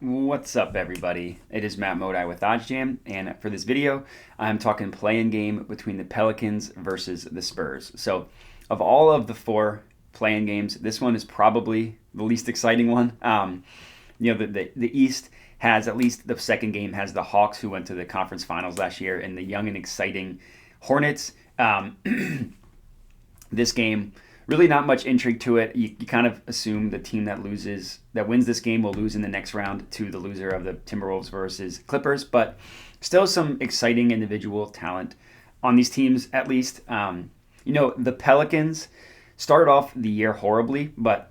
What's up, everybody? It is Matt Modi with OddsJam, and for this video, I'm talking play-in game between the Pelicans versus the Spurs. So, of all of the four play-in games, this one is probably the least exciting one. The East has, at least the second game, has the Hawks, who went to the conference finals last year, and the young and exciting Hornets. This game, really not much intrigue to it. You kind of assume the team that wins this game will lose in the next round to the loser of the Timberwolves versus Clippers, but still some exciting individual talent on these teams, at least. The Pelicans started off the year horribly, but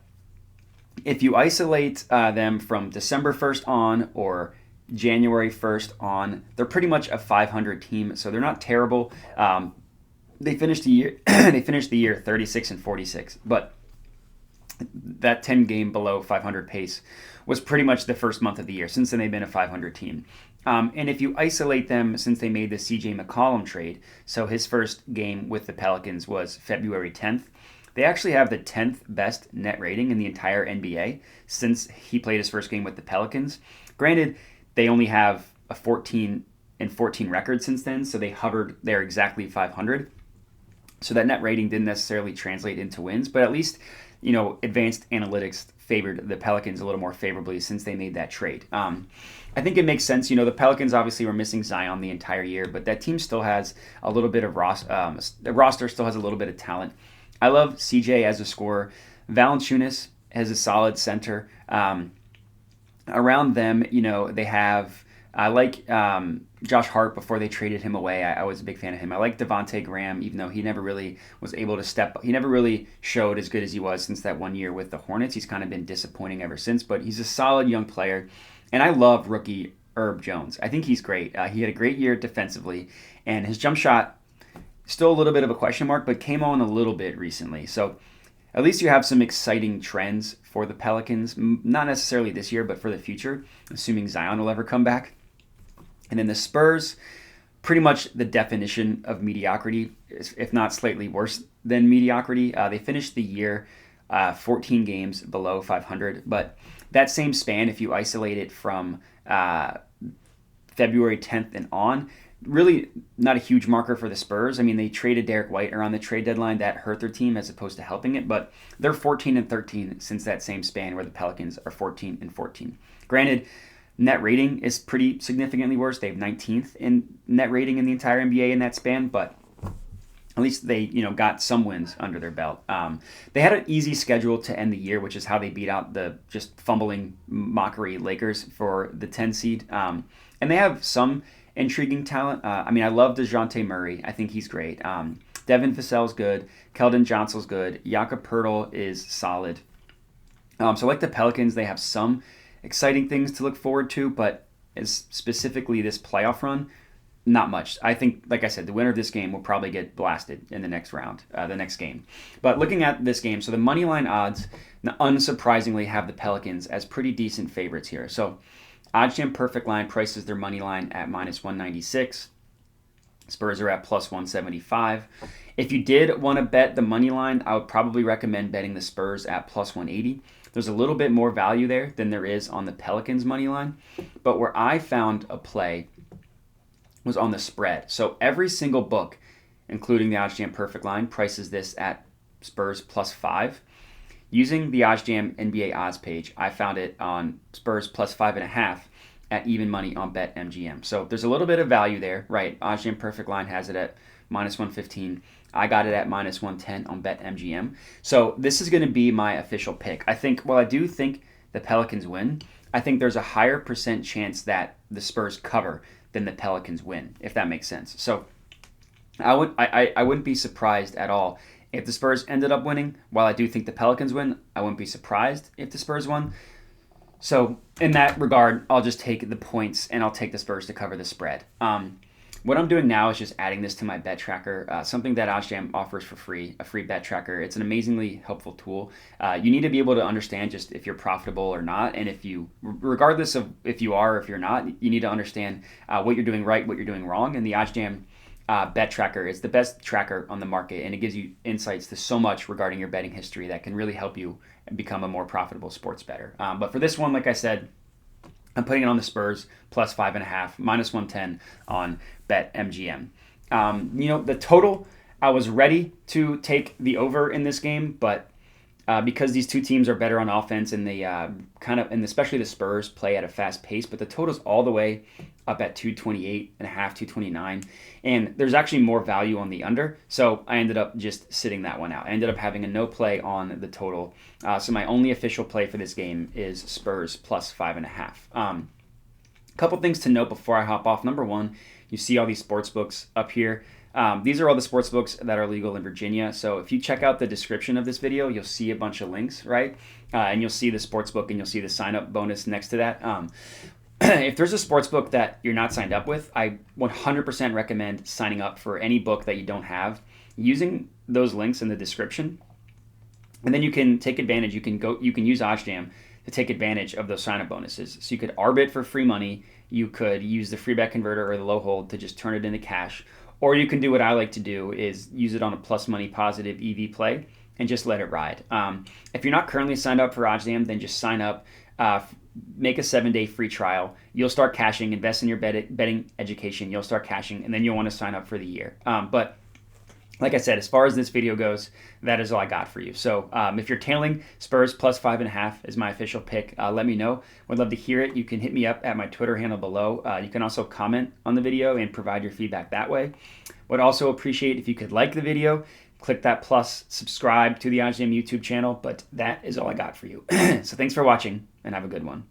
if you isolate them from December 1st on or January 1st on, they're pretty much a 500 team, so they're not terrible. They finished the year 36 and 46, but that 10 game below 500 pace was pretty much the first month of the year. Since then, they've been a 500 team. And if you isolate them, since they made the CJ McCollum trade, so his first game with the Pelicans was February 10th, they actually have the 10th best net rating in the entire NBA since he played his first game with the Pelicans. Granted, they only have a 14 and 14 record since then, so they hovered there exactly 500. So that net rating didn't necessarily translate into wins, but at least, advanced analytics favored the Pelicans a little more favorably since they made that trade. I think it makes sense. The Pelicans obviously were missing Zion the entire year, but that team still has a little bit of the roster still has a little bit of talent. I love CJ as a scorer. Valanciunas has a solid center. Around them, they have. I like Josh Hart before they traded him away. I was a big fan of him. I like Devontae Graham, even though he never really was able to step up. He never really showed as good as he was since that 1 year with the Hornets. He's kind of been disappointing ever since, but he's a solid young player. And I love rookie Herb Jones. I think he's great. He had a great year defensively, and his jump shot, still a little bit of a question mark, but came on a little bit recently. So at least you have some exciting trends for the Pelicans, not necessarily this year, but for the future, assuming Zion will ever come back. And then the Spurs, pretty much the definition of mediocrity, if not slightly worse than mediocrity. They finished the year 14 games below 500, but that same span, if you isolate it from February 10th and on, really not a huge marker for the Spurs. I mean, they traded Derek White around the trade deadline. That hurt their team as opposed to helping it, but they're 14 and 13 since that same span where the Pelicans are 14 and 14. Granted, net rating is pretty significantly worse. They have 19th in net rating in the entire NBA in that span, but at least they got some wins under their belt. They had an easy schedule to end the year, which is how they beat out the just fumbling mockery Lakers for the 10 seed. And they have some intriguing talent. I love DeJounte Murray. I think he's great. Devin Vassell's good. Keldon Johnson's good. Jakob Poeltl is solid. So like the Pelicans, they have some exciting things to look forward to, but as specifically this playoff run, not much. I think, like I said, the winner of this game will probably get blasted in the next round, the next game. But looking at this game, so the money line odds, unsurprisingly, have the Pelicans as pretty decent favorites here. So OddsJam Perfect Line prices their money line at minus 196. Spurs are at plus 175. If you did want to bet the money line, I would probably recommend betting the Spurs at plus 180. There's a little bit more value there than there is on the Pelicans money line. But where I found a play was on the spread. So every single book, including the OddsJam Perfect Line, prices this at Spurs plus 5. Using the OddsJam NBA odds page, I found it on Spurs plus 5.5 at even money on BetMGM. So there's a little bit of value there, right? OddsJam Perfect Line has it at minus 115. I got it at minus 110 on BetMGM. So this is going to be my official pick. I do think the Pelicans win, I think there's a higher percent chance that the Spurs cover than the Pelicans win, if that makes sense. So I wouldn't be surprised at all if the Spurs ended up winning. While I do think the Pelicans win, I wouldn't be surprised if the Spurs won. So in that regard, I'll just take the points and I'll take the Spurs to cover the spread. What I'm doing now is just adding this to my bet tracker, something that OddsJam offers for free, a free bet tracker. It's an amazingly helpful tool. You need to be able to understand just if you're profitable or not, and regardless of if you are or if you're not, you need to understand what you're doing right, what you're doing wrong, and the OddsJam bet tracker is the best tracker on the market, and it gives you insights to so much regarding your betting history that can really help you become a more profitable sports bettor. But for this one, like I said, I'm putting it on the Spurs plus 5.5, minus 110 on BetMGM. The total, I was ready to take the over in this game, but because these two teams are better on offense and they and especially the Spurs play at a fast pace, but the total's all the way up at 228.5, 229, and there's actually more value on the under, so I ended up just sitting that one out. I ended up having a no play on the total, so my only official play for this game is Spurs plus 5.5. Couple things to note before I hop off. Number one, you see all these sports books up here. These are all the sports books that are legal in Virginia. So if you check out the description of this video, you'll see a bunch of links, right? And you'll see the sports book and you'll see the sign up bonus next to that. If there's a sports book that you're not signed up with, I 100% recommend signing up for any book that you don't have, using those links in the description. And then you can take advantage. You can use OddsJam to take advantage of those sign up bonuses. So you could arbit for free money. You could use the free bet converter or the low hold to just turn it into cash. Or you can do what I like to do, is use it on a plus money positive EV play and just let it ride. If you're not currently signed up for OddsJam, then just sign up, make a 7-day free trial. You'll start cashing, invest in your betting education. You'll start cashing, and then you'll want to sign up for the year. But like I said, as far as this video goes, that is all I got for you. So if you're tailing, Spurs plus 5.5 is my official pick. Let me know. Would love to hear it. You can hit me up at my Twitter handle below. You can also comment on the video and provide your feedback that way. Would also appreciate if you could like the video, click that plus, subscribe to the OddsJam YouTube channel. But that is all I got for you. So thanks for watching, and have a good one.